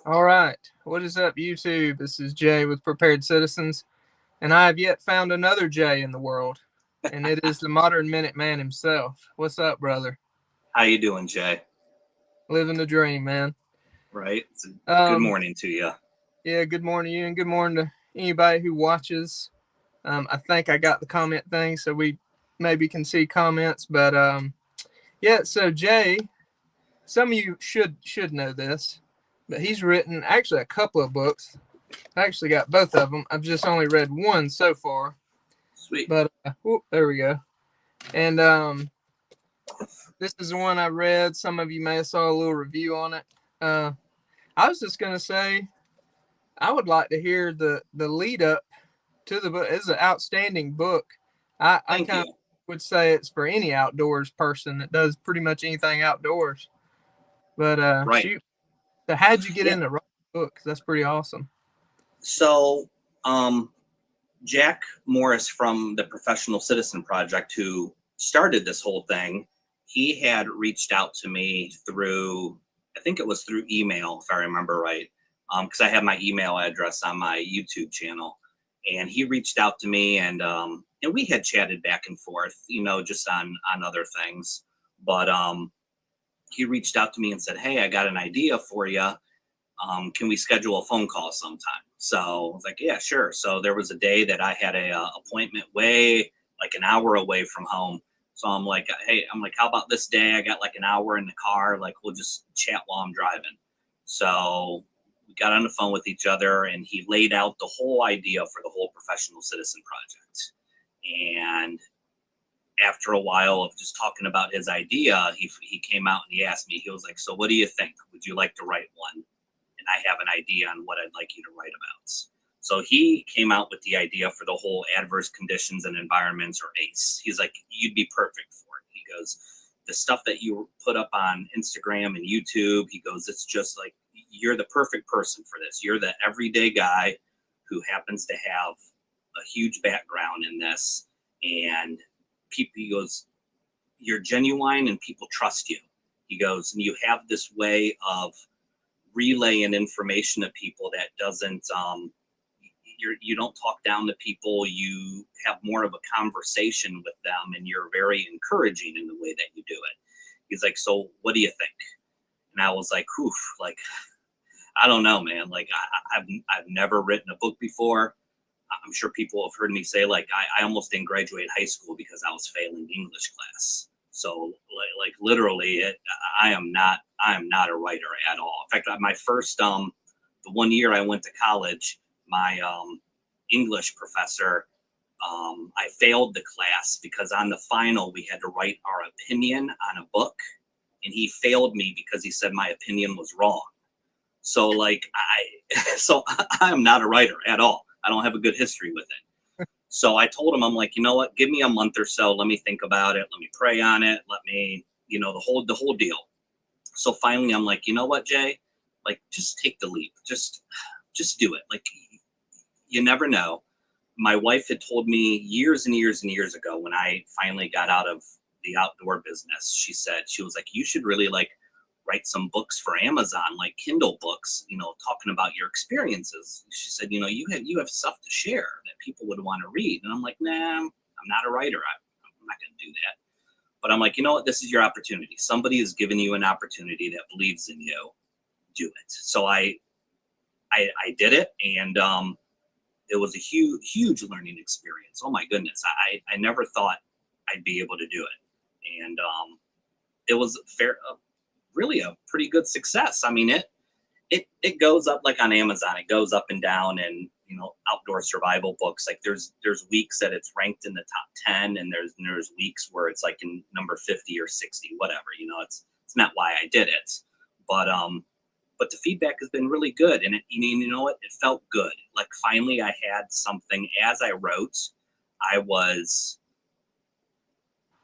All right. What is up, YouTube? This is Jay with Prepared Citizens, and I have yet found another Jay in the world, and it is the modern Minuteman himself. What's up, brother? How you doing, Jay? Living the dream, man. Right? It's a good Um, morning to you. yeah, good morning to you, and good morning to anybody who watches. I think I got the comment thing, so we maybe can see comments, but yeah. So Jay, some of you should know this, but he's written actually a couple of books. I actually got both of them. I've just only read one so far. Sweet. But there we go. And this is the one I read. Some of you may have saw a little review on it. Uh, I was just gonna say I would like to hear the lead up to the book. It's an outstanding book. I Thank kind of you. would say it's for any outdoors person that does pretty much anything outdoors. But Right. shoot, so how'd you get Yeah. into writing a book? That's pretty awesome. So, Jack Morris from the Professional Citizen Project, who started this whole thing, he had reached out to me through, I think it was through email, if I remember right, because I have my email address on my YouTube channel, and he reached out to me, and we had chatted back and forth, just on other things, but he reached out to me and said, "Hey, I got an idea for you. Can we schedule a phone call sometime?" So I was like, yeah, sure. So there was a day that I had a appointment way like an hour away from home. So I'm like, hey, how about this day? I got like an hour in the car. Like, we'll just chat while I'm driving. So we got on the phone with each other, and he laid out the whole idea for the whole Professional Citizen Project. And after a while of just talking about his idea, he came out and he asked me, he was like, "So what do you think? Would you like to write one? And I have an idea on what I'd like you to write about." So he came out with the idea for the whole adverse conditions and environments, or ACE. He's like, "You'd be perfect for it." He goes, "The stuff that you put up on Instagram and YouTube," he goes, "it's just like, you're the perfect person for this. You're the everyday guy who happens to have a huge background in this. And people," he goes, "you're genuine and people trust you." He goes, "and you have this way of relaying information to people that doesn't you don't talk down to people. You have more of a conversation with them, and you're very encouraging in the way that you do it." He's like, "So what do you think?" And I was like, "Oof, like, I don't know, man. Like, I've never written a book before. I'm sure people have heard me say, like, I almost didn't graduate high school because I was failing English class. So like literally, I am not a writer at all. In fact, my first the one year I went to college, my English professor, I failed the class because on the final we had to write our opinion on a book, and he failed me because he said my opinion was wrong. So like so I am not a writer at all. I don't have a good history with it. So I told him, I'm like, "You know what? Give me a month or so. Let me think about it. Let me pray on it. Let me, the whole deal." So finally, I'm like, "You know what, Jay? Like, just take the leap. Just do it. Like, you never know." My wife had told me years and years and years ago, when I finally got out of the outdoor business, she was like, "You should really like write some books for Amazon, like Kindle books, talking about your experiences." She said, "You have stuff to share that people would want to read." And I'm like, "Nah, I'm not a writer. I'm not going to do that." But I'm like, "You know what? This is your opportunity. Somebody has given you an opportunity that believes in you. Do it." So I did it, and it was a huge learning experience. Oh my goodness, I never thought I'd be able to do it, and it was really a pretty good success. I mean, it goes up like on Amazon. It goes up and down, and outdoor survival books. Like there's weeks that it's ranked in the top 10, and there's weeks where it's like in number 50 or 60, whatever. It's not why I did it, but the feedback has been really good, and you know what? It felt good. Like finally, I had something. As I wrote, I was.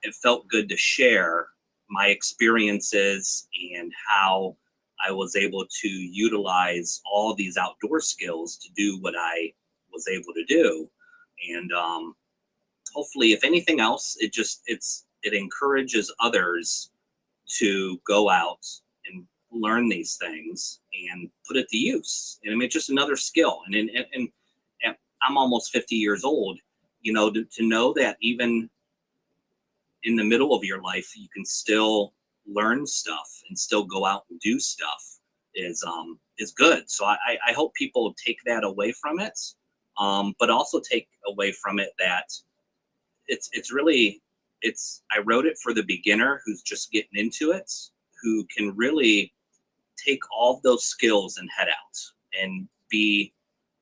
It felt good to share my experiences and how I was able to utilize all these outdoor skills to do what I was able to do, and hopefully, if anything else, it encourages others to go out and learn these things and put it to use. And I mean, it's just another skill. And I'm almost 50 years old, you know, to know that even in the middle of your life, you can still learn stuff and still go out and do stuff is good. So I hope people take that away from it, but also take away from it that it's really, I wrote it for the beginner who's just getting into it, who can really take all of those skills and head out and be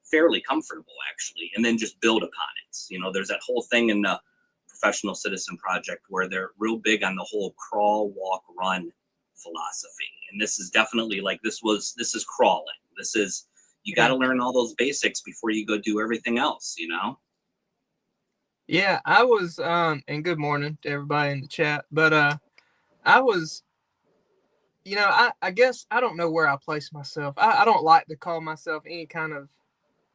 fairly comfortable, actually, and then just build upon it. You know, there's that whole thing in the Professional Citizen Project where they're real big on the whole crawl, walk, run philosophy. And this is definitely like, this is crawling. This is, you got to learn all those basics before you go do everything else, you know? Yeah, I was, and good morning to everybody in the chat, but I was, you know, I guess I don't know where I place myself. I don't like to call myself any kind of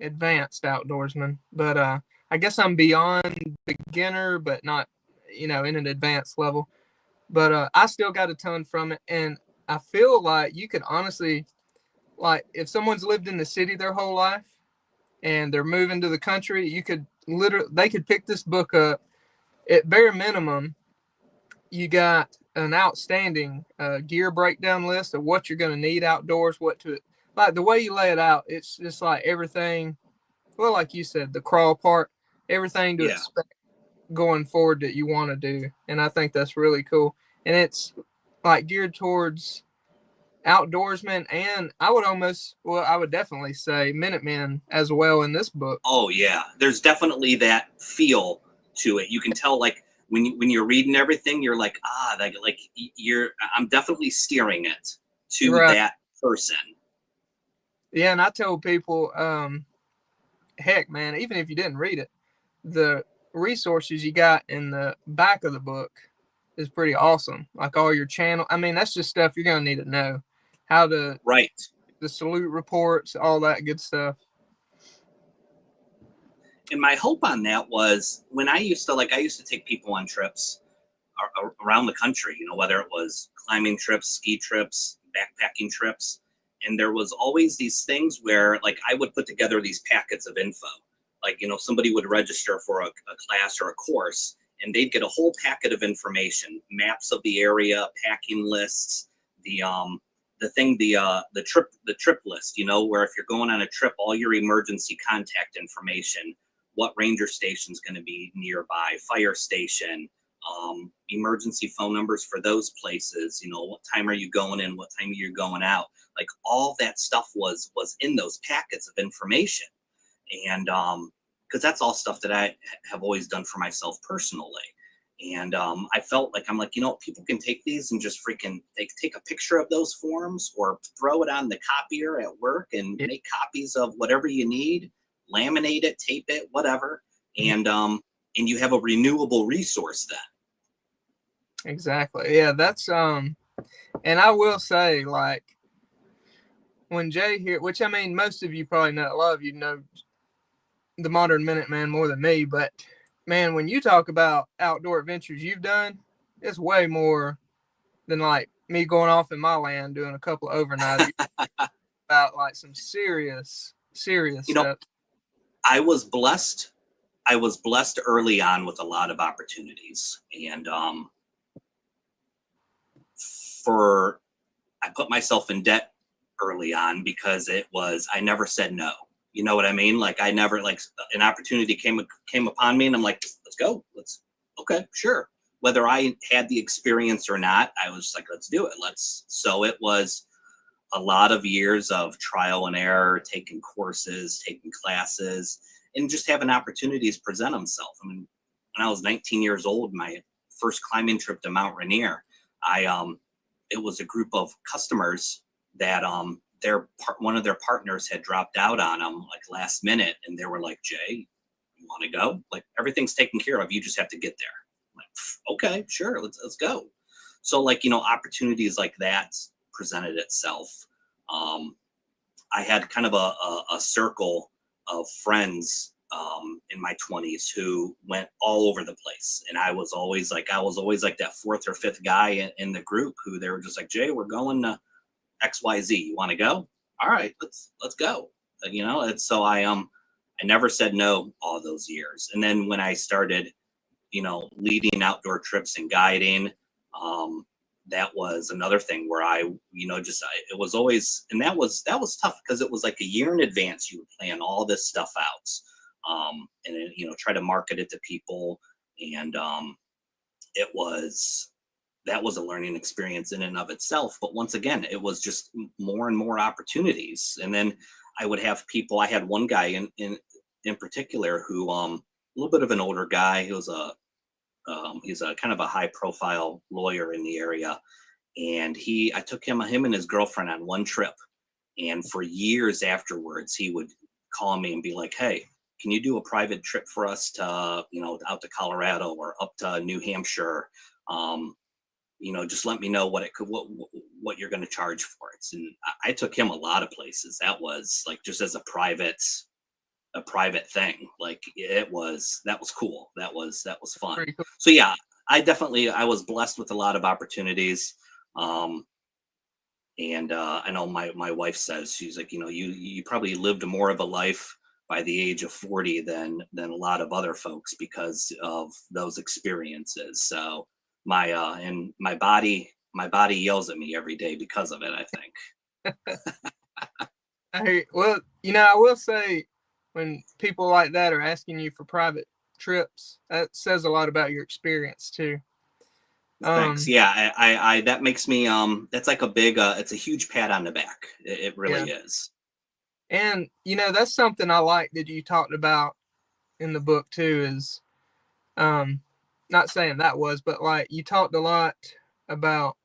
advanced outdoorsman, but I guess I'm beyond beginner, but not, you know, in an advanced level. But I still got a ton from it, and I feel like you could honestly, like, if someone's lived in the city their whole life and they're moving to the country, you could literally, they could pick this book up. At bare minimum, you got an outstanding gear breakdown list of what you're going to need outdoors, what to, like the way you lay it out. It's just like everything. Well, like you said, the crawl part, everything to expect going forward that you want to do. And I think that's really cool. And it's like geared towards outdoorsmen, and I would almost, well, I would definitely say Minutemen as well in this book. Oh yeah, there's definitely that feel to it. You can tell, like when you're reading everything, you're like, like you're. I'm definitely steering it to that person. Yeah, and I tell people, heck, man, even if you didn't read it, the resources you got in the back of the book is pretty awesome. Like all your channel. I mean, that's just stuff you're gonna need to know. How to the salute reports, all that good stuff. And my hope on that was when I used to take people on trips around the country, you know, whether it was climbing trips, ski trips, backpacking trips. And there was always these things where, like, I would put together these packets of info. Like, you know, somebody would register for a class or a course, and they'd get a whole packet of information, maps of the area, packing lists, the trip list, you know, where if you're going on a trip, all your emergency contact information, what ranger station is going to be nearby, fire station, emergency phone numbers for those places, you know, what time are you going in, what time are you going out, like all that stuff was in those packets of information. And because that's all stuff that I have always done for myself personally. And I felt like, I'm like, you know, people can take these and just freaking take a picture of those forms or throw it on the copier at work and make copies of whatever you need, laminate it, tape it, whatever. And you have a renewable resource then. Exactly. Yeah, that's and I will say, like, when Jay here, which I mean, most of you probably know, a lot of you know the Modern Minuteman more than me, but man, when you talk about outdoor adventures you've done, it's way more than like me going off in my land doing a couple of overnights. About like some serious you stuff. Know, I was blessed early on with a lot of opportunities, and I put myself in debt early on because I never said no. You know what I mean? Like I never, like, an opportunity came upon me and I'm like, let's go. Okay, sure. Whether I had the experience or not, I was like, let's do it. So it was a lot of years of trial and error, taking courses, taking classes, and just having opportunities present themselves. I mean, when I was 19 years old, my first climbing trip to Mount Rainier, it was a group of customers that one of their partners had dropped out on them like last minute, and they were like, Jay, you want to go? Like, everything's taken care of, you just have to get there. I'm like, okay, sure, let's go. So, like, you know, opportunities like that presented itself. I had kind of a circle of friends in my 20s who went all over the place, and I was always like that fourth or fifth guy in the group who they were just like, Jay, we're going to XYZ. You want to go? All right, let's go. You know, and so I never said no all those years. And then when I started, you know, leading outdoor trips and guiding, that was another thing where I, you know, it was always, and that was tough because it was like a year in advance. You would plan all this stuff out, and then, you know, try to market it to people. And it was, that was a learning experience in and of itself. But once again, it was just more and more opportunities. And then I would have people, I had one guy in particular who, a little bit of an older guy. He was he's a kind of a high profile lawyer in the area. And I took him and his girlfriend on one trip. And for years afterwards, he would call me and be like, hey, can you do a private trip for us to, you know, out to Colorado or up to New Hampshire? You know, just let me know what you're going to charge for it. And I took him a lot of places. That was like just as a private thing. Like that was cool. That was fun. Cool. So yeah, I was blessed with a lot of opportunities. And I know my wife says, she's like, you know, you probably lived more of a life by the age of 40 than a lot of other folks because of those experiences. So and my body yells at me every day because of it, I think. Well, you know, I will say when people like that are asking you for private trips, that says a lot about your experience too. Thanks. Yeah, I that makes me that's like a big it's a huge pat on the back. It really is. And you know, that's something I like that you talked about in the book too, is not saying that was, but like you talked a lot about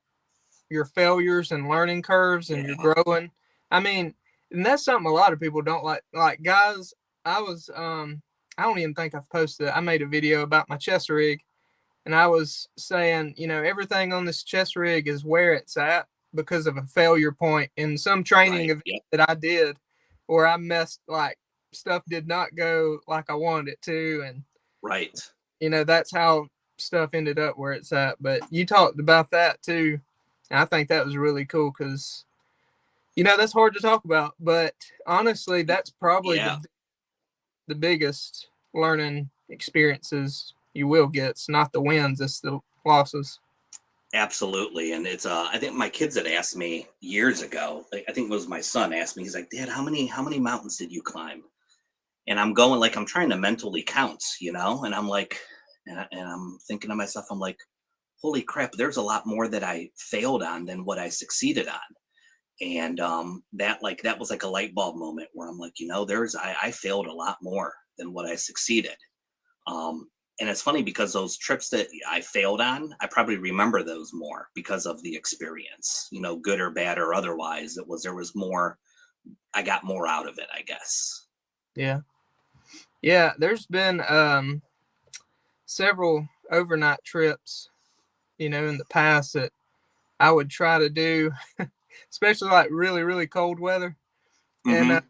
your failures and learning curves and your growing. I mean, and that's something a lot of people don't like. Like guys, I don't even think I've posted it. I made a video about my chest rig, and I was saying, you know, everything on this chest rig is where it's at because of a failure point in some training event that I did where I messed, like stuff did not go like I wanted it to. And you know, that's how stuff ended up where it's at. But you talked about that too. And I think that was really cool because, you know, that's hard to talk about. But honestly, that's probably the biggest learning experiences you will get. It's not the wins, it's the losses. Absolutely. And it's I think my kids had asked me years ago, I think it was my son asked me, he's like, Dad, how many mountains did you climb? And I'm going, like, I'm trying to mentally count, you know, and I'm like, and I'm thinking to myself, I'm like, holy crap, there's a lot more that I failed on than what I succeeded on. And that was like a light bulb moment where I'm like, you know, I failed a lot more than what I succeeded. And it's funny because those trips that I failed on, I probably remember those more because of the experience, you know, good or bad or otherwise. There was more, I got more out of it, I guess. Yeah. Yeah. There's been several overnight trips, you know, in the past that I would try to do, especially like really, really cold weather. Mm-hmm. And,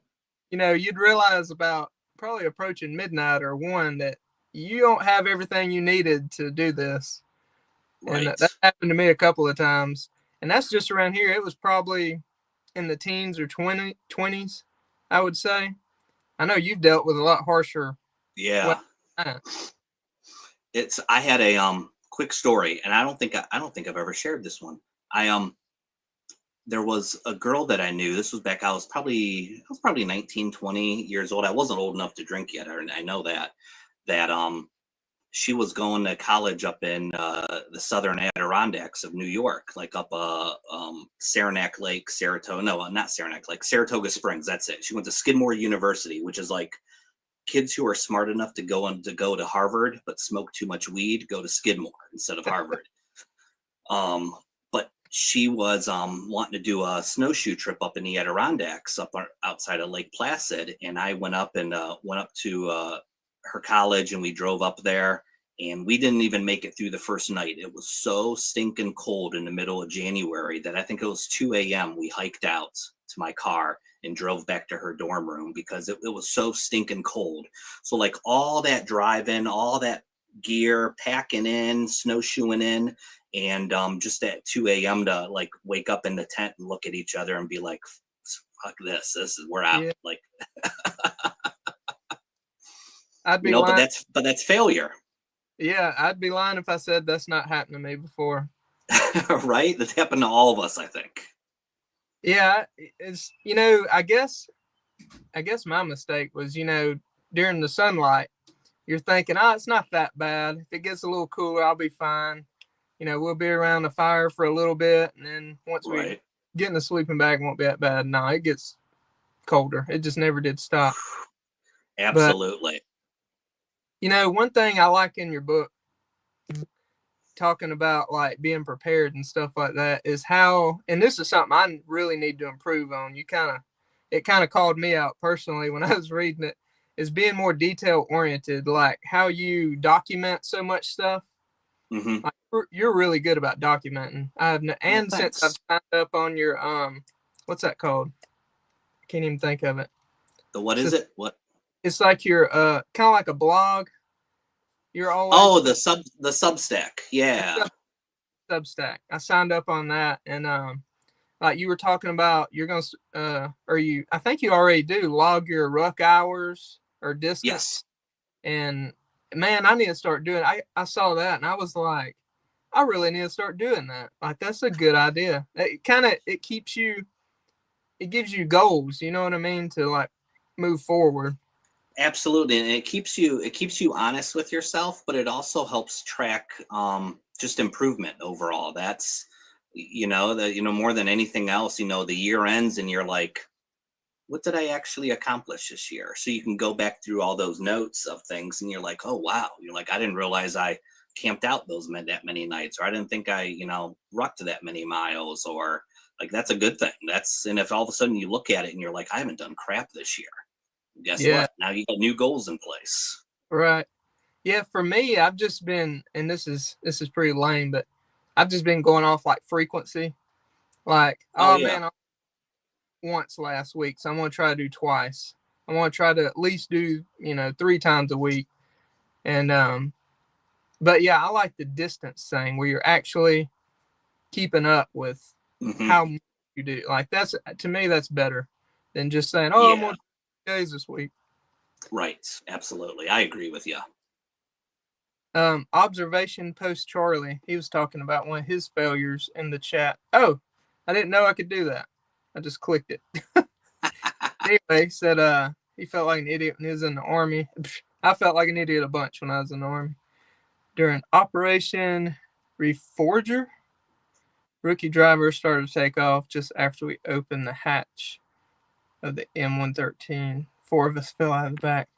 you know, you'd realize about probably approaching midnight or 1 that you don't have everything you needed to do this. Right. And that happened to me a couple of times. And that's just around here. It was probably in the teens or 20s, I would say. I know you've dealt with a lot harsher. Yeah. I had a quick story, and I don't think I've ever shared this one. There was a girl that I knew. This was back, I was probably 19, 20 years old. I wasn't old enough to drink yet. I know that she was going to college up in the southern Adirondacks of New York, like up Saranac Lake, Saratoga Springs. That's it. She went to Skidmore University, which is like kids who are smart enough to go to Harvard but smoke too much weed go to Skidmore instead of Harvard. But she was wanting to do a snowshoe trip up in the Adirondacks up outside of Lake Placid, and I went up to her college, and we drove up there, and we didn't even make it through the first night. It was so stinking cold in the middle of January that I think it was 2 a.m. we hiked out to my car and drove back to her dorm room because it was so stinking cold. So like all that driving, all that gear, packing in, snowshoeing in, and just at 2 a.m. to like wake up in the tent and look at each other and be like, fuck this. This is, we're out. Yeah, Like, I'd you be know, lying. but that's failure. Yeah, I'd be lying if I said that's not happened to me before. Right? That's happened to all of us, I think. Yeah, it's I guess my mistake was during the sunlight, you're thinking, oh, it's not that bad. If it gets a little cooler, I'll be fine. We'll be around the fire for a little bit, and then once we Right. get in the sleeping bag, it won't be that bad. No, it gets colder. It just never did stop. But Absolutely. one thing I like in your book, talking about like being prepared and stuff like that, is how, and this is something I really need to improve on. It kind of called me out personally when I was reading it, is being more detail oriented, like how you document so much stuff. Mm-hmm. Like, you're really good about documenting. Well, And since I've thanks. signed up on your what's that called? I can't even think of it. The what It's is just, it? What? it's like your kind of like a blog. You're always Oh, the Substack. Yeah. Substack. I signed up on that, and like you were talking about, you're gonna or you, I think you already do log your ruck hours or distance. Yes. And man, I need to start doing. I saw that and I was like, I really need to start doing that. Like that's a good idea. It keeps you, it gives you goals. You know what I mean, to like move forward. Absolutely, and it keeps you honest with yourself, but it also helps track just improvement overall. That's more than anything else, the year ends and you're like, what did I actually accomplish this year? So you can go back through all those notes of things and you're like, oh wow, you're like, I didn't realize I camped out that many nights, or I didn't think I rucked that many miles, or like that's a good thing. And if all of a sudden you look at it and you're like, I haven't done crap this year, guess Yeah, what? Now you got new goals in place. right. Yeah, for me, I've just been, and this is pretty lame, but I've just been going off like frequency. Like, Oh oh yeah. man, I once last week, so I'm gonna try to do twice. I want to try to at least do 3 times a week. And but yeah, I like the distance thing where you're actually keeping up with Hmm. how much you do. Like that's, to me, that's better than just saying, oh, I'm Yeah. gonna do days this week. Right. Absolutely. I agree with you. Observation post Charlie. He was talking about one of his failures in the chat. Oh, I didn't know I could do that. I just clicked it. Anyway, he said he felt like an idiot when he was in the army. I felt like an idiot a bunch when I was in the army. During Operation Reforger, rookie driver started to take off just after we opened the hatch of the M113. 4 of us fell out of the back.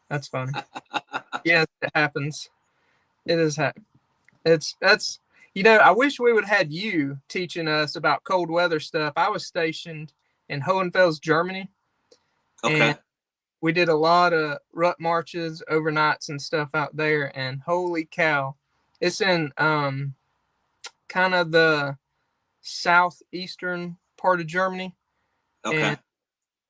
That's funny. Yes, it happens. It is It's that's I wish we would have had you teaching us about cold weather stuff. I was stationed in Hohenfels, Germany, Okay. and we did a lot of rut marches, overnights, and stuff out there. And holy cow, it's in kind of the southeastern part of Germany. Okay. And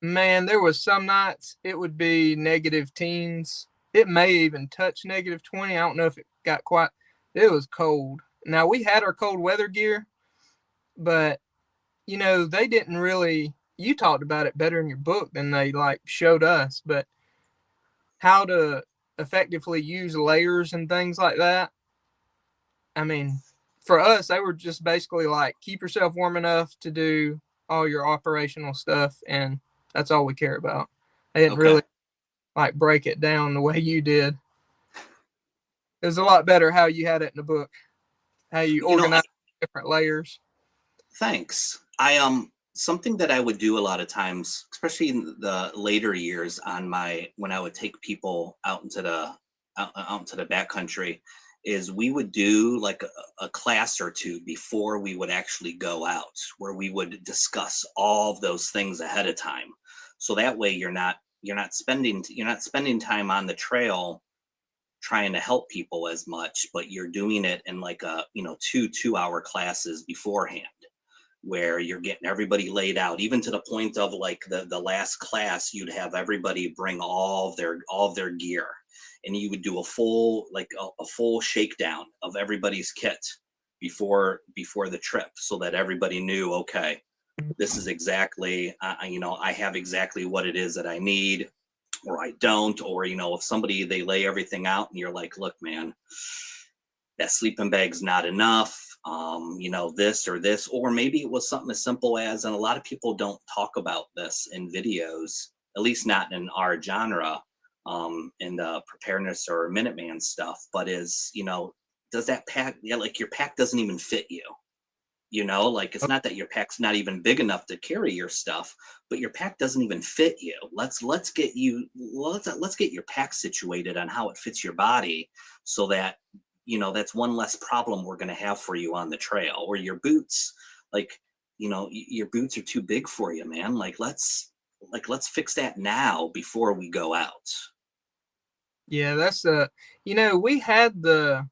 man, there was some nights it would be negative teens. It may even touch negative 20. I don't know if it got quite. It was cold. Now we had our cold weather gear, but they didn't really. You talked about it better in your book than they like showed us, but how to effectively use layers and things like that. I mean, for us, they were just basically like keep yourself warm enough to do all your operational stuff, and that's all we care about. They didn't Okay. really like break it down the way you did. It was a lot better how you had it in the book, how you I organize different layers. Thanks. I something that I would do a lot of times, especially in the later years when I would take people out into the backcountry, is we would do like a class or two before we would actually go out, where we would discuss all of those things ahead of time. So that way you're not spending time on the trail trying to help people as much, but you're doing it in like a 2 2-hour classes beforehand. where you're getting everybody laid out, even to the point of like the last class, you'd have everybody bring all of their gear, and you would do a full a full shakedown of everybody's kit before the trip, so that everybody knew, okay, this is exactly I have exactly what it is that I need, or I don't, or if somebody, they lay everything out and you're like, look, man, that sleeping bag's not enough, this or this, or maybe it was something as simple as, and a lot of people don't talk about this in videos, at least not in our genre, in the preparedness or Minuteman stuff, but is, does that pack, yeah, like your pack doesn't even fit you. Like, it's not that your pack's not even big enough to carry your stuff, but your pack doesn't even fit you. Let's get your pack situated on how it fits your body, so that that's one less problem we're going to have for you on the trail. Or your boots, like, your boots are too big for you, man. Let's fix that now before we go out. Yeah, that's we had the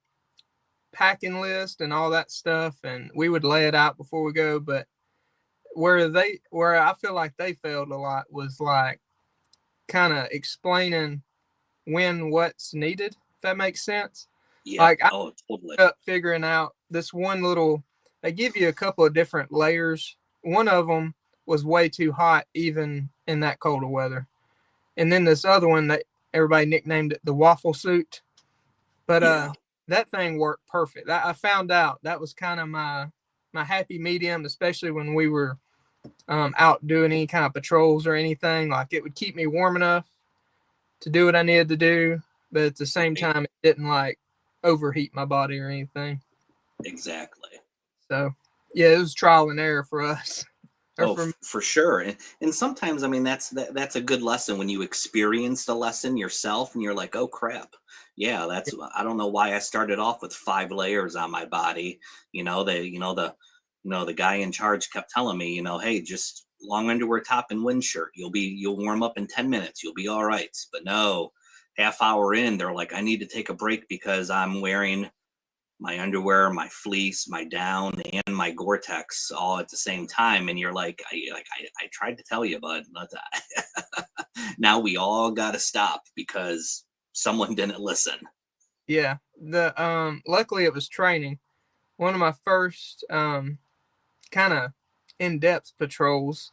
packing list and all that stuff, and we would lay it out before we go. But where I feel like they failed a lot was like kind of explaining when what's needed, if that makes sense. Yeah. Like I Oh, totally. ended up figuring out this one little. They give you a couple of different layers. One of them was way too hot, even in that colder weather. And then this other one that everybody nicknamed it the waffle suit. But Yeah. that thing worked perfect. I found out that was kind of my happy medium, especially when we were out doing any kind of patrols or anything. Like, it would keep me warm enough to do what I needed to do, but at the same Right. time, it didn't like overheat my body or anything. Exactly. So yeah, it was trial and error for us. Or Oh, for me. for sure. And sometimes, I mean, that's a good lesson when you experience the lesson yourself and you're like, oh crap. Yeah, I don't know why I started off with 5 layers on my body. The guy in charge kept telling me, hey, just long underwear top and wind shirt. You'll warm up in 10 minutes. You'll be all right. But no, half hour in, they're like, I need to take a break because I'm wearing my underwear, my fleece, my down, and my Gore-Tex all at the same time. And you're like, I tried to tell you, bud. Now we all got to stop because someone didn't listen. Yeah, the luckily it was training. One of my first kind of in-depth patrols.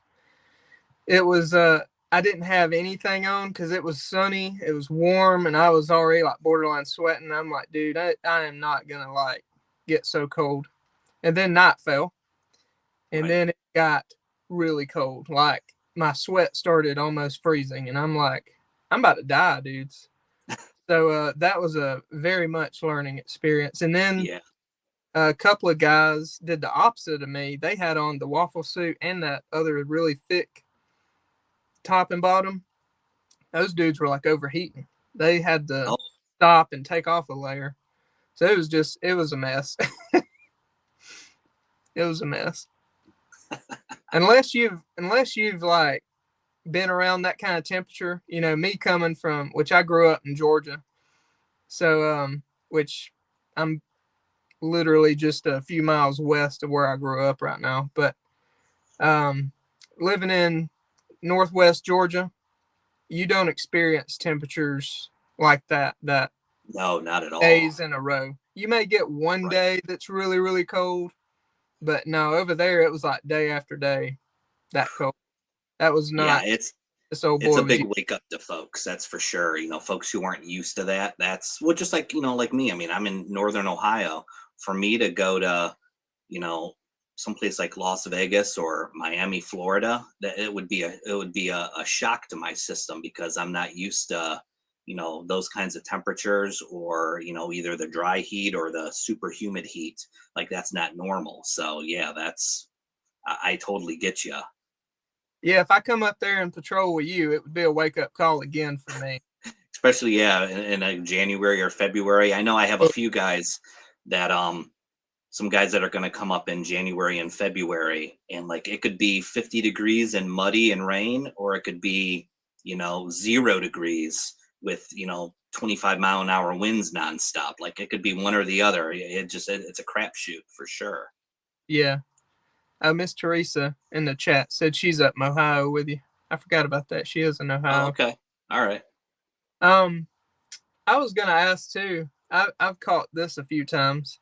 It was I didn't have anything on because it was sunny, it was warm, and I was already like borderline sweating. I'm like, dude, I am not gonna like get so cold. And then night fell, and Right. then it got really cold. Like, my sweat started almost freezing, and I'm like, I'm about to die, dudes. So that was a very much learning experience. And then Yeah. a couple of guys did the opposite of me. They had on the waffle suit and that other really thick top and bottom. Those dudes were like overheating. They had to Oh, stop and take off a layer. So it was a mess. It was a mess. Unless you've like been around that kind of temperature, me coming from, which I grew up in Georgia. So which I'm literally just a few miles west of where I grew up right now, but um living in northwest Georgia, you don't experience temperatures like that no, not at all. days in a row. You may get one Right. day that's really, really cold, but no, over there it was like day after day that cold. That was Yeah, not, it's this old it's boy a was big used. wake up to folks, that's for sure. Folks who aren't used to that. That's well, just like like me. I mean, I'm in northern Ohio. For me to go to you know, someplace like Las Vegas or Miami, Florida, that it would be a shock to my system because I'm not used to, those kinds of temperatures, or, either the dry heat or the super humid heat. Like, that's not normal. So yeah, I totally get you. Yeah, if I come up there and patrol with you, it would be a wake up call again for me. Especially, yeah, in a January or February. I know I have a few guys that some guys that are going to come up in January and February, and like it could be 50 degrees and muddy and rain, or it could be, 0 degrees with, 25-mile-an-hour winds nonstop. Like, it could be one or the other. It's a crapshoot for sure. Yeah. Miss Teresa in the chat said she's up in Ohio with you. I forgot about that. She is in Oh, Ohio. okay. All right. Um, I was gonna ask too. I've caught this a few times.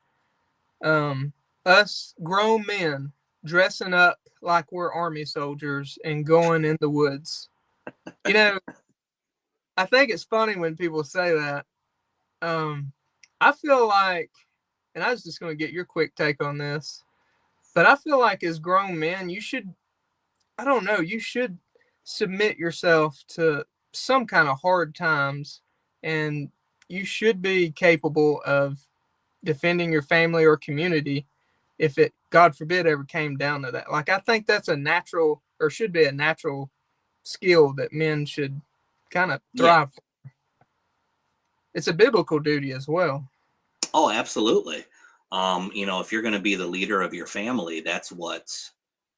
Um, us grown men dressing up like we're army soldiers and going in the woods. You know, I think it's funny when people say that. Um, I feel like, and I was just going to get your quick take on this, but I feel like as grown men, you should, I don't know, you should submit yourself to some kind of hard times, and you should be capable of defending your family or community if it, God forbid, ever came down to that. Like, I think that's a natural, or should be a natural skill that men should kind of Yeah. thrive for. It's a biblical duty as well. Oh, absolutely. If you're going to be the leader of your family, that's what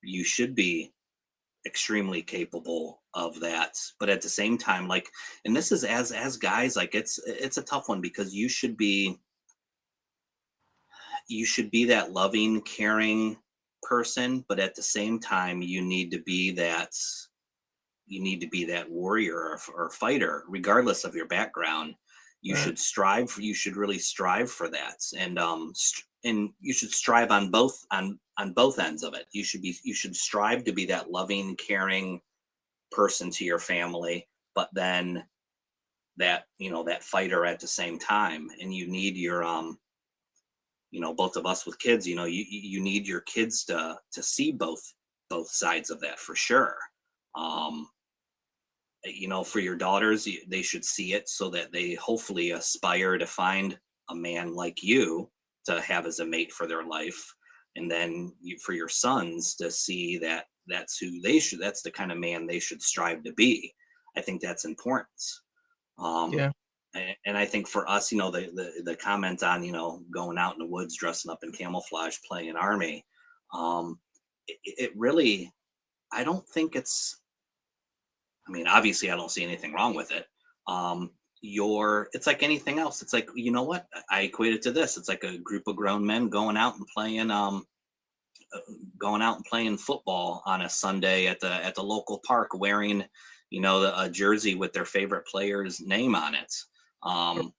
you should be extremely capable of that. But at the same time, like, and this is as guys, like it's a tough one because you should be that loving, caring person, but at the same time, you need to be that warrior or fighter, regardless of your background. Right. You should really strive for that, and you should strive on both ends of it. You should strive to be that loving, caring person to your family, but then that fighter at the same time. And you need both of us with kids, you need your kids to see both sides of that for sure. um for your daughters, they should see it so that they hopefully aspire to find a man like you to have as a mate for their life. And then for your sons to see that that's the kind of man they should strive to be. I think that's important. um Yeah. and I think for us, the comment on going out in the woods dressing up in camouflage playing army, it really, I don't think I mean, obviously, I don't see anything wrong with it. It's like anything else. It's like, you know what? I equate it to this. It's like a group of grown men going out and playing football on a Sunday at the local park, wearing, a jersey with their favorite player's name on it. Um,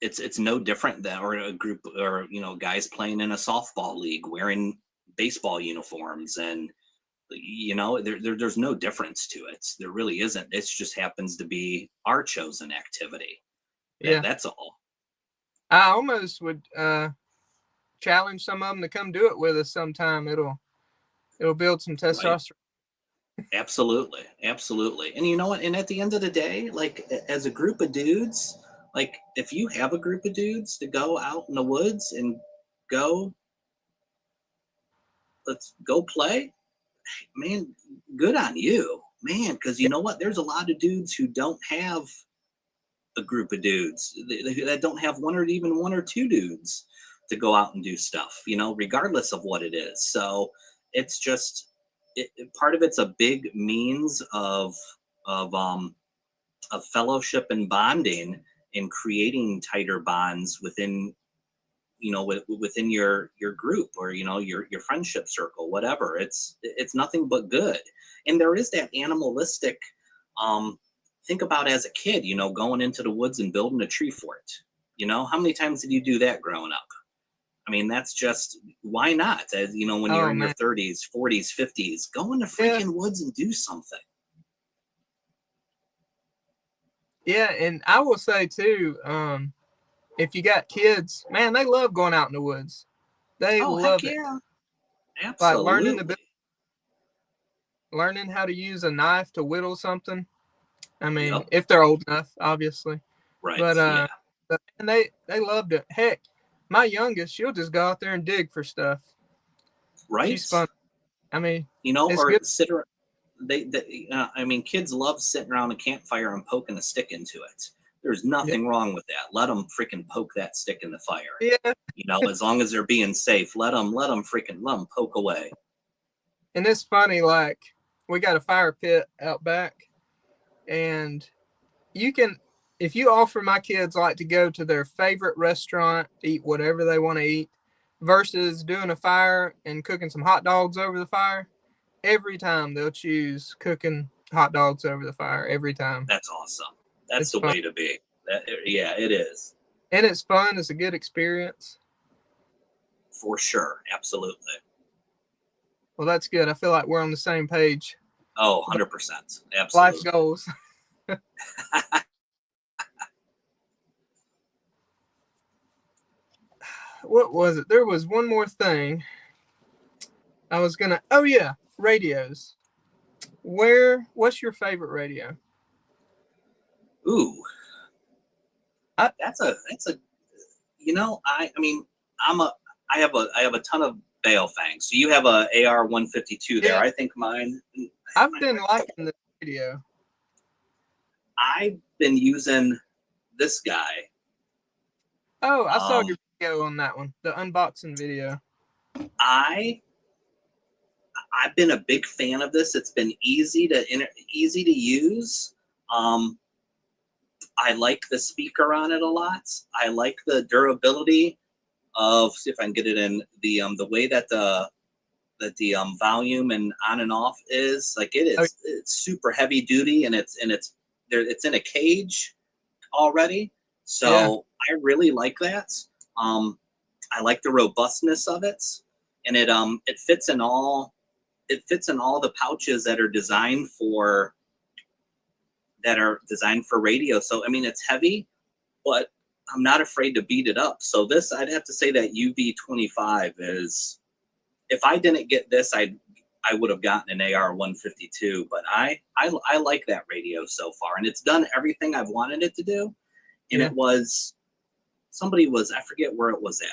it's no different than, or a group, or guys playing in a softball league wearing baseball uniforms. And there's no difference to it. There really isn't. It just happens to be our chosen activity. Yeah. That's all. I almost would challenge some of them to come do it with us sometime. It'll build some Right. testosterone. Absolutely. Absolutely. And you know what? And at the end of the day, like, as a group of dudes, like, if you have a group of dudes to go out in the woods and go, let's go play, man, good on you, man. Because you know what? There's a lot of dudes who don't have a group of dudes that don't have one or even one or two dudes to go out and do stuff, regardless of what it is. So it's just, part of it's a big means of um of fellowship and bonding, and creating tighter bonds within your group, or your friendship circle, whatever. It's nothing but good. And there is that animalistic, um think about, as a kid, going into the woods and building a tree fort. How many times did you do that growing up? I mean, that's just, why not? As when you're Oh in your man. 30s, 40s, 50s, go in the Yeah. freaking woods and do something. Yeah. And I will say too, if you got kids, man, they love going out in the woods. They Oh, heck love it. yeah. Like Absolutely. learning how to use a knife to whittle something. I mean, Yep. if they're old enough, obviously. Right. But Yeah. and they loved it. Heck, my youngest, she'll just go out there and dig for stuff. She's Right. fun. I mean, it's Or good. sit around. I mean, kids love sitting around a campfire and poking a stick into it. There's Yeah. nothing wrong with that. Let them freaking poke that stick in the fire. Yeah. As long as they're being safe, let them poke away. And it's funny, like we got a fire pit out back, and you can, if you offer my kids like to go to their favorite restaurant, eat whatever they want to eat, versus doing a fire and cooking some hot dogs over the fire. Every time they'll choose cooking hot dogs over the fire. Every time. That's awesome. That's It's the fun. way to be. Yeah, it is. And it's fun. It's a good experience. For sure. Absolutely. Well, that's good. I feel like we're on the same page. Oh, 100%. Absolutely. Life goals. What was it? There was one more thing I was gonna. Oh yeah, radios. What's your favorite radio? Ooh, I that's a I mean, I have a ton of Baofeng. So you have a AR 152 there. Yeah, I think mine. I've been liking this radio. I've been using this guy. Oh, I saw Um, your video on that one, the unboxing video. I I've been a big fan of this. It's been easy to use. Um, I like the speaker on it a lot. I like the durability of, see if I can get it in the way that the volume and on and off is. Like Oh it's super heavy duty, and it's in a cage already. yeah, So I really like that. Um, I like the robustness of it, and it fits in all the pouches that are designed for radio. So I mean, it's heavy, but I'm not afraid to beat it up. So this, I'd have to say that UV25 is. If I didn't get this, I would have gotten an AR 152. But I like that radio so far, and it's done everything I've wanted it to do. And yeah. it was I forget where it was at.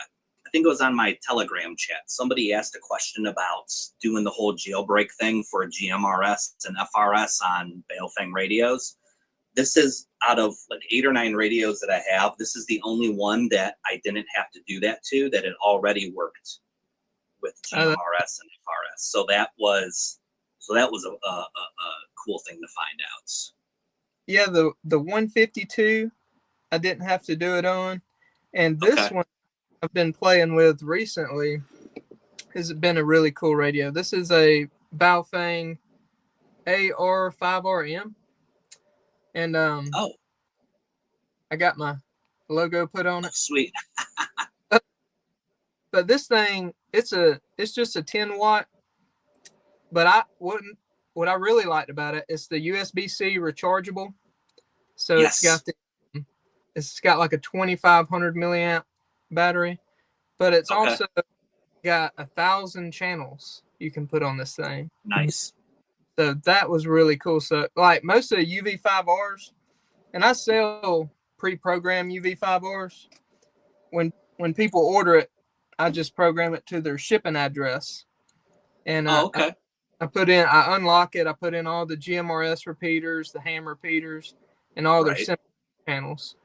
I think it was on my Telegram chat. Somebody asked a question about doing the whole jailbreak thing for GMRS and FRS on Baofeng radios. This is, out of like 8 or 9 radios that I have, this is the only one that I didn't have to do that to, that it already worked with GMRS Uh, and FRS. So that was a cool thing to find out. yeah, the 152, I didn't have to do it on, and this Okay. one I've been playing with recently has been a really cool radio. This is a Baofeng AR5RM, and Oh, I got my logo put on it. sweet. But this thing, it's just a 10 watt. But what I really liked about it is the USB-C rechargeable. So Yes. it's got like a 2500 milliamp battery, but it's Okay. also got 1,000 channels you can put on this thing. Nice. So that was really cool. So like most of the UV5Rs, and I sell pre-programmed UV5Rs. When people order it, I just program it to their shipping address, and Oh, okay. I unlock it. I put in all the GMRS repeaters, the ham repeaters, and all their Right. simple channels.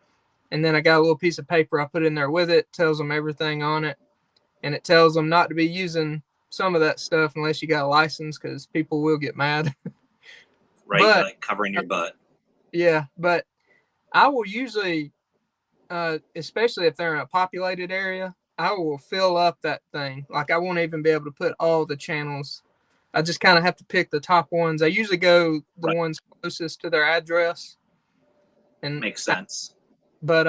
And then I got a little piece of paper I put in there with it, tells them everything on it, and it tells them not to be using some of that stuff unless you got a license, because people will get mad. Right. But Like covering your butt. yeah, but I will usually, especially if they're in a populated area, I will fill up that thing. Like I won't even be able to put all the channels. I just kind of have to pick the top ones. I usually go the Right. ones closest to their address, and Makes sense. but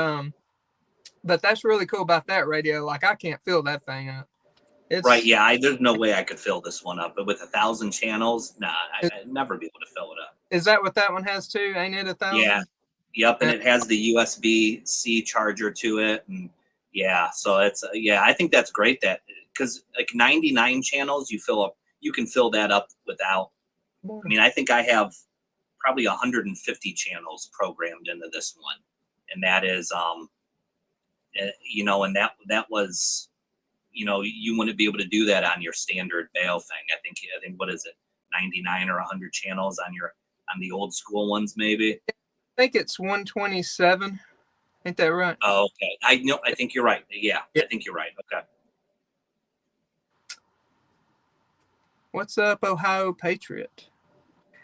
but that's really cool about that radio. Like I can't fill that thing up. Right. It's Yeah. There's no way I could fill this one up, but with 1,000 channels, nah, is, I'd never be able to fill it up. is that what that one has too? Ain't it a Yeah. thousand? Yep. And Uh, it has the USB-C charger to it. And yeah. So yeah, I think that's great that, because like 99 channels, you can fill that up without, I mean, I think I have probably 150 channels programmed into this one. And that is, and that was, you wouldn't be able to do that on your standard Baofeng. I think what is it, 99 or 100 channels on the old school ones maybe. I think it's 127. Ain't that right? Oh, okay. I know. I think you're right. Yeah, Yeah. I think you're right. Okay. What's up, Ohio Patriot?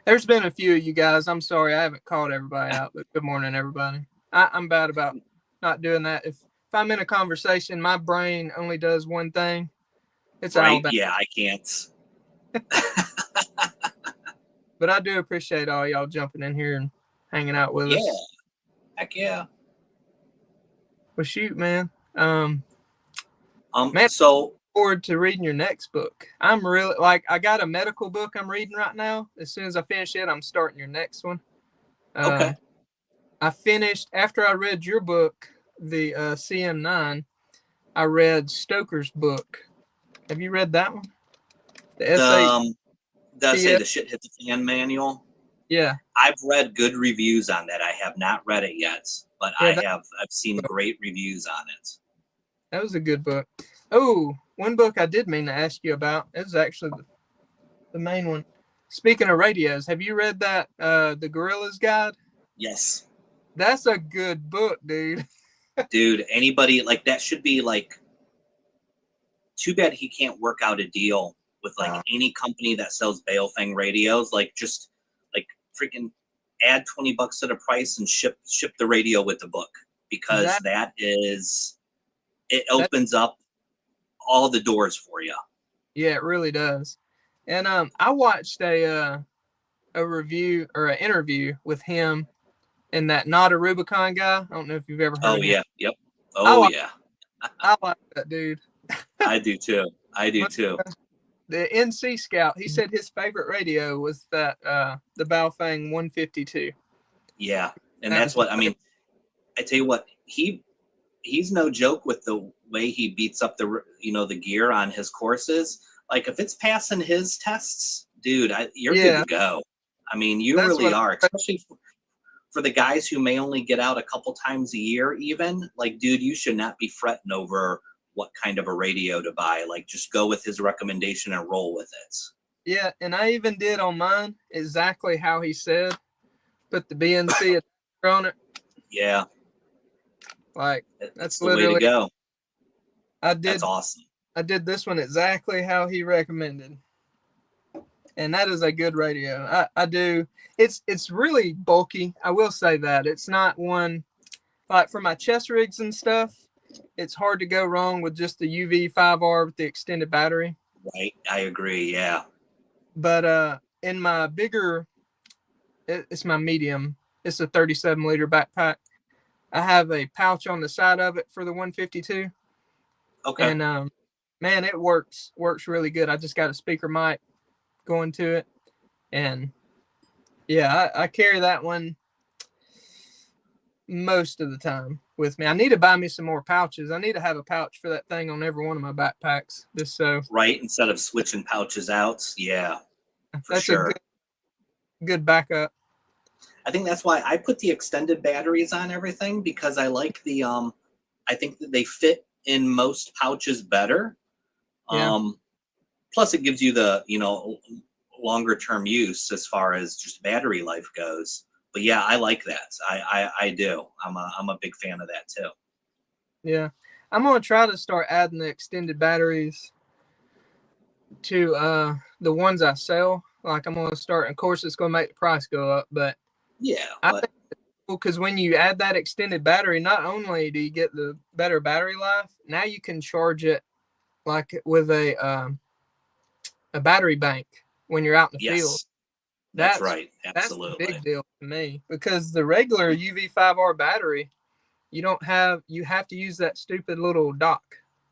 There's been a few of you guys. I'm sorry I haven't called everybody out, but good morning, everybody. I'm bad about not doing that. I'm in a conversation, my brain only does one thing. It's Right? Alabama. Yeah, I can't. But I do appreciate all y'all jumping in here and hanging out with Yeah, us. heck yeah. Well, shoot, man. Man, So forward to reading your next book. I'm really like I got a medical book I'm reading right now. As soon as I finish it, I'm starting your next one. okay. I finished after I read your book, the CM9. I read Stoker's book. Have you read that one? The The SH. does say the shit hit the fan manual. Yeah, I've read good reviews on that. I have not read it yet, but yeah, I've seen great reviews on it. that was a good book. Oh, one book I did mean to ask you about. It was actually the main one. Speaking of radios, have you read that The Gorilla's Guide? Yes. That's a good book, dude. Dude, anybody like that should be like, too bad he can't work out a deal with like any company that sells Baofeng radios. Like just like freaking add $20 to the price and ship the radio with the book, because That it that opens up all the doors for you. yeah, it really does. And I watched a review or an interview with him and that Not a Rubicon guy. I don't know if you've ever heard Oh of him. yeah, yep. I Oh like yeah, I like that dude. I do too. I do too. The NC Scout, he said his favorite radio was that the Baofeng 152. Yeah, and That that's was his what I favorite. mean. I tell you what, he's no joke with the way he beats up the gear on his courses. Like if it's passing his tests, dude, you're good to Yeah, go. I mean, you that's really what are, especially for the guys who may only get out a couple times a year. Even like, dude, you should not be fretting over what kind of a radio to buy. Like, just go with his recommendation and roll with it. yeah, and I even did on mine exactly how he said. Put the BNC on it. Yeah, Like that's that's the way to literally go. I That's did awesome. I did this one exactly how he recommended. And that is a good radio. I do. It's really bulky. I will say that it's not one like for my chest rigs and stuff. It's hard to go wrong with just the UV5R with the extended battery. Right, I agree. Yeah. But in my bigger, it's my medium. It's a 37-liter backpack. I have a pouch on the side of it for the 152, Okay. and man, it works really good. I just got a speaker mic going to it, and yeah, I carry that one most of the time with me. I need to buy me some more pouches. I need to have a pouch for that thing on every one of my backpacks, just so. Right, instead of switching pouches out. Yeah, for That's a sure. good backup. I think that's why I put the extended batteries on everything, because I like the I think that they fit in most pouches better. Yeah, Plus it gives you the, longer term use as far as just battery life goes. But yeah, I like that. I do. I'm a big fan of that too. yeah. I'm gonna try to start adding the extended batteries to the ones I sell. Like I'm gonna start. Of course, it's gonna make the price go up, but Yeah, I but think because when you add that extended battery, not only do you get the better battery life, now you can charge it like with a battery bank when you're out in the field. yes, that's That's right. that's the Absolutely. big deal to me because the regular UV5R battery, you have to use that stupid little dock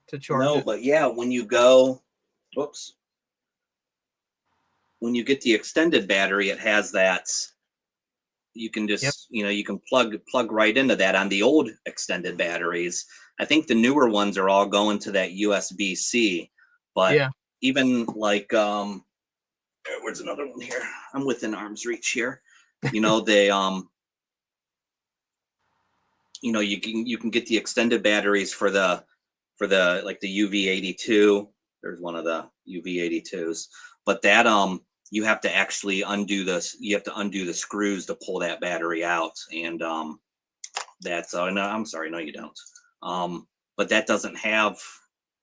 to charge No, it. but yeah, whoops, when you get the extended battery, it has that. You can Yep. just, you can plug right into that on the old extended batteries. I think the newer ones are all going to that USB-C, but Yeah. even like where's another one here? I'm within arm's reach here. They you can get the extended batteries for the like the UV82. There's one of the UV82s, but that you have to actually undo this. You have to undo the screws to pull that battery out, and that's no, I'm sorry, no, you don't. But that doesn't have,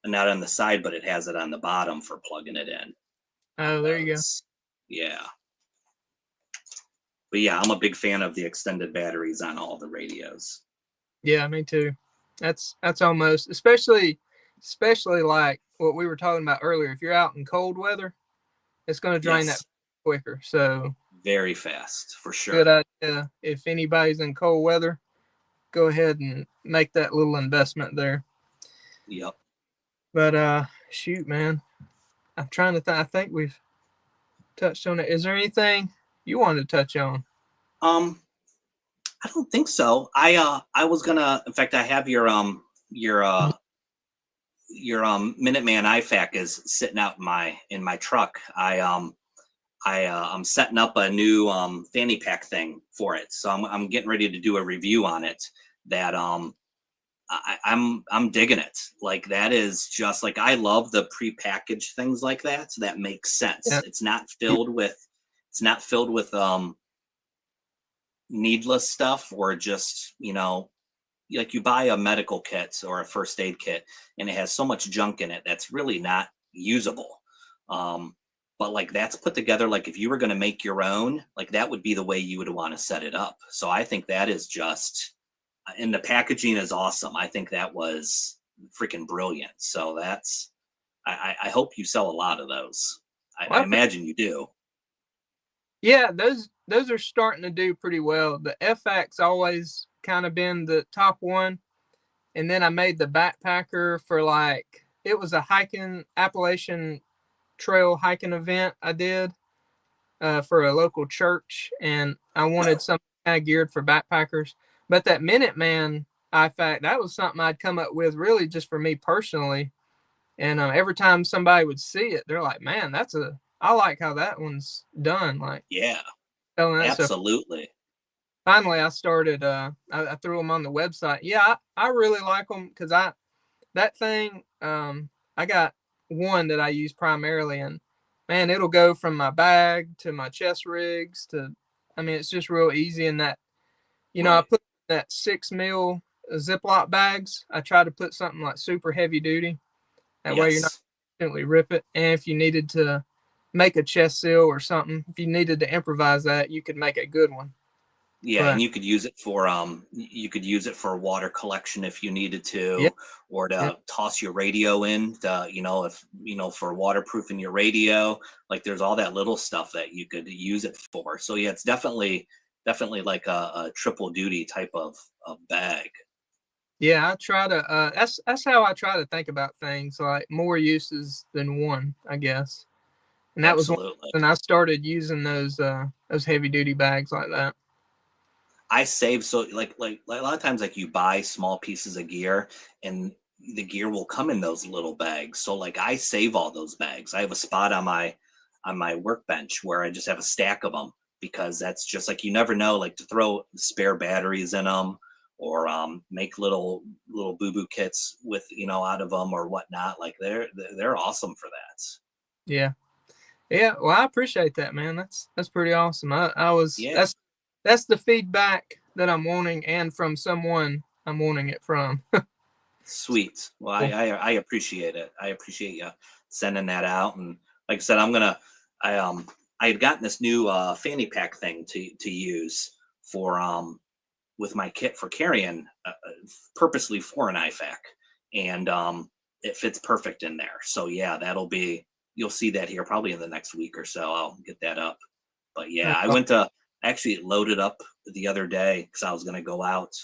not on the side, but it has it on the bottom for plugging it in Oh, on there you go. those. Yeah, but yeah, I'm a big fan of the extended batteries on all the radios. Yeah, me too. That's almost, especially like what we were talking about earlier. If you're out in cold weather, it's going to drain that Yes, quicker. So very fast for good sure. idea. If anybody's in cold weather, go ahead and make that little investment there. Yep. But shoot, man, I'm trying to think. I think we've touched on it. Is there anything you wanted to touch on? Um, I don't think so. I was gonna. In fact, I have your Minuteman IFAC is sitting out in my truck. I'm setting up a new fanny pack thing for it, so I'm getting ready to do a review on it. That I'm digging it. Like that is just like I love the prepackaged things like that. So that makes sense. Yeah, It's not filled with needless stuff or just like you buy a medical kit or a first aid kit and it has so much junk in it that's really not usable. Um, but like that's put together like if you were going to make your own, like that would be the way you would want to set it up. So I think that is just, and the packaging is awesome. I think that was freaking brilliant. So that's, I hope you sell a lot of those. I well, imagine you do. yeah, those are starting to do pretty well. The FX always kind of been the top one, and then I made the backpacker for like it was a hiking Appalachian Trail hiking event I did for a local church, and I wanted something kind of geared for backpackers. But that Minuteman IFAC, that was something I'd come up with really just for me personally. And every time somebody would see it, they're like, "Man, I like how that one's done." Like Yeah, telling that stuff. absolutely. Finally, I started. I threw them on the website. Yeah, I really like them because I that thing. I got one that I use primarily, and man, it'll go from my bag to my chest rigs to. I mean, it's just real easy. In that, I Right. put that 6 mil Ziploc bags. I try to put something like super heavy duty. That way, you're not Yes. gently rip it. And if you needed to make a chest seal or something, if you needed to improvise that, you could make a good one. Yeah, and But you could use it for water collection if you needed yeah, to, or yeah, to toss your radio in, to, if for waterproofing your radio. Like there's all that little stuff that you could use it for. So yeah, it's definitely like a triple duty type of bag. yeah. I try to. That's how I try to think about things. Like more uses than one, I guess. And that was one. Absolutely. And I started using those heavy duty bags like that. I save so like a lot of times like you buy small pieces of gear and the gear will come in those little bags. So like I save all those bags. I have a spot on my workbench where I just have a stack of them because that's just like you never know like to throw spare batteries in them or make little boo boo kits with out of them or whatnot. Like they're awesome for that. Yeah, yeah. Well, I appreciate that, man. That's pretty awesome. I was Yeah. that's the feedback that I'm wanting, and from someone I'm wanting it from. Sweet. Well, Cool. I appreciate it. I appreciate you sending that out. And like I said, I had gotten this new fanny pack thing to use for with my kit for carrying purposely for an IFAC, and it fits perfect in there. So yeah, you'll see that here probably in the next week or so. I'll get that up. But yeah, I actually loaded up the other day because I was going to go out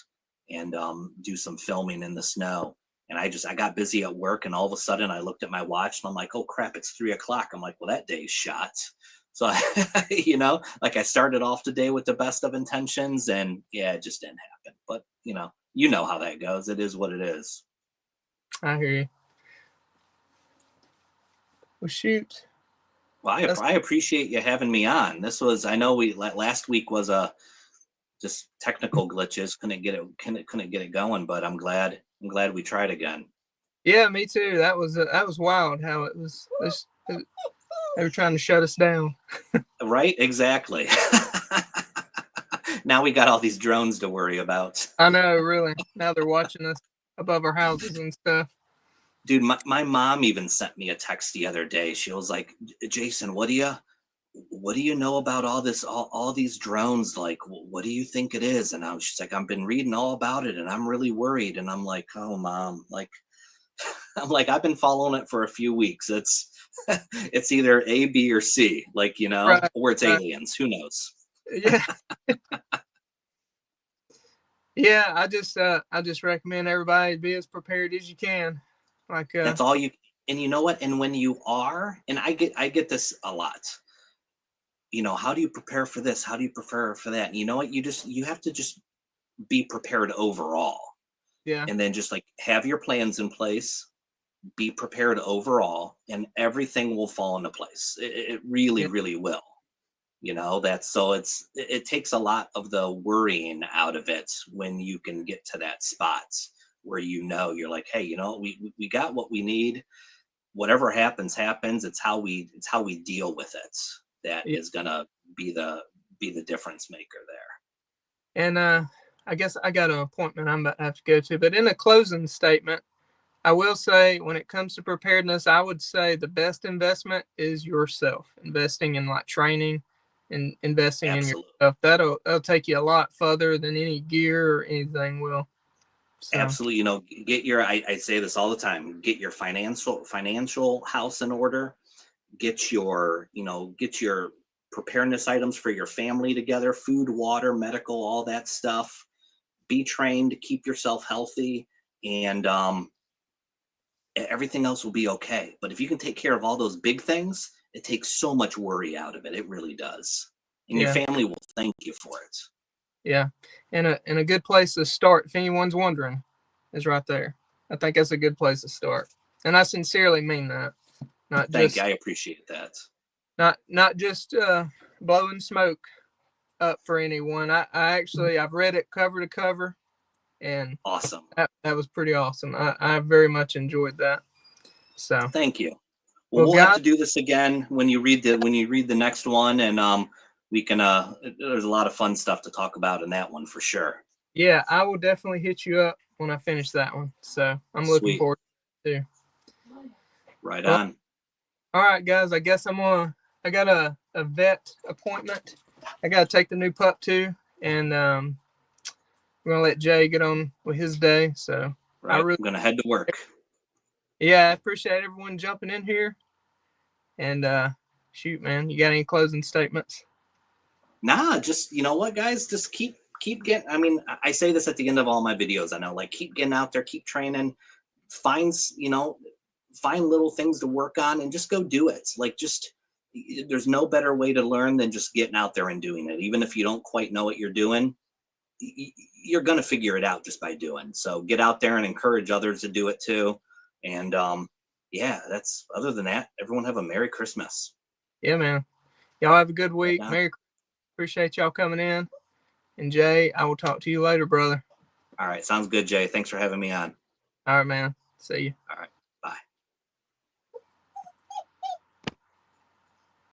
and do some filming in the snow. And I got busy at work, and all of a sudden I looked at my watch and I'm like, oh crap, it's 3 o'clock. I'm like, well, that day's shot. So, like I started off the day with the best of intentions, and yeah, it just didn't happen. But you know how that goes. It is what it is. I hear you. Well, shoot. Well, That's I appreciate you having me on. I know last week was a just technical glitches. Couldn't get it going, but I'm glad we tried again. yeah, me too. That was wild how it was. They were trying to shut us down. Right? Exactly. Now we got all these drones to worry about. I know, really. Now they're watching us above our houses and stuff. Dude, my mom even sent me a text the other day. She was like, Jason, what do you know about all this, all these drones? Like, what do you think it is? And she's like, I've been reading all about it and I'm really worried. And I'm like, oh, Mom, like, I'm like, I've been following it for a few weeks. It's, it's either A, B, or C, like, Right. or it's Right. aliens. Who knows? Yeah. Yeah. I just recommend everybody be as prepared as you can. Like, That's all you, and you know what? And when you are, and I get this a lot, how do you prepare for this? How do you prepare for that? And you know what? You have to just be prepared overall. yeah. And then just like have your plans in place, be prepared overall, and everything will fall into place. It really, Yeah. really will. That's so it takes a lot of the worrying out of it when you can get to that spot where you're like, hey, we got what we need. Whatever happens. It's how we deal with it that Yeah. is gonna be the difference maker there. And I guess I got an appointment I'm about to have to go to. But in a closing statement, I will say when it comes to preparedness, I would say the best investment is yourself. Investing in like training and investing in Absolutely. yourself. That'll take you a lot further than any gear or anything will. So Absolutely. Get your, I say this all the time, get your financial house in order, get your preparedness items for your family together, food, water, medical, all that stuff. Be trained, keep yourself healthy, and everything else will be okay. But if you can take care of all those big things, it takes so much worry out of it. It really does. And your yeah, family will thank you for it. yeah. And a good place to start, if anyone's wondering, is right there. I think that's a good place to start. And I sincerely mean that. Not Thank you. just I appreciate that. not just blowing smoke up for anyone. I've read it cover to cover, and Awesome. that was pretty awesome. I very much enjoyed that. So, Thank you. Well, well, we'll have guys, to do this again when you read the next one, and we can. There's a lot of fun stuff to talk about in that one for sure. yeah, I will definitely hit you up when I finish that one. So I'm looking Sweet. forward to it too. Right Well, on. all right, guys. I guess I got a vet appointment. I got to take the new pup to, and we're gonna let Jay get on with his day. So I Right. really, I'm gonna head to work. yeah, I appreciate everyone jumping in here. And shoot, man, you got any closing statements? Nah, just what, guys, just keep getting. I mean, I say this at the end of all my videos. I know, like, keep getting out there, keep training, find find little things to work on, and just go do it. Like, just there's no better way to learn than just getting out there and doing it. Even if you don't quite know what you're doing, you're gonna figure it out just by doing. So get out there and encourage others to do it too. And yeah, that's other than that, everyone have a Merry Christmas. Yeah, man. Y'all have a good Right week. now. Merry. Appreciate y'all coming in. And Jay, I will talk to you later, brother. All right, sounds good, Jay. Thanks for having me on. All right, man. See you. All right.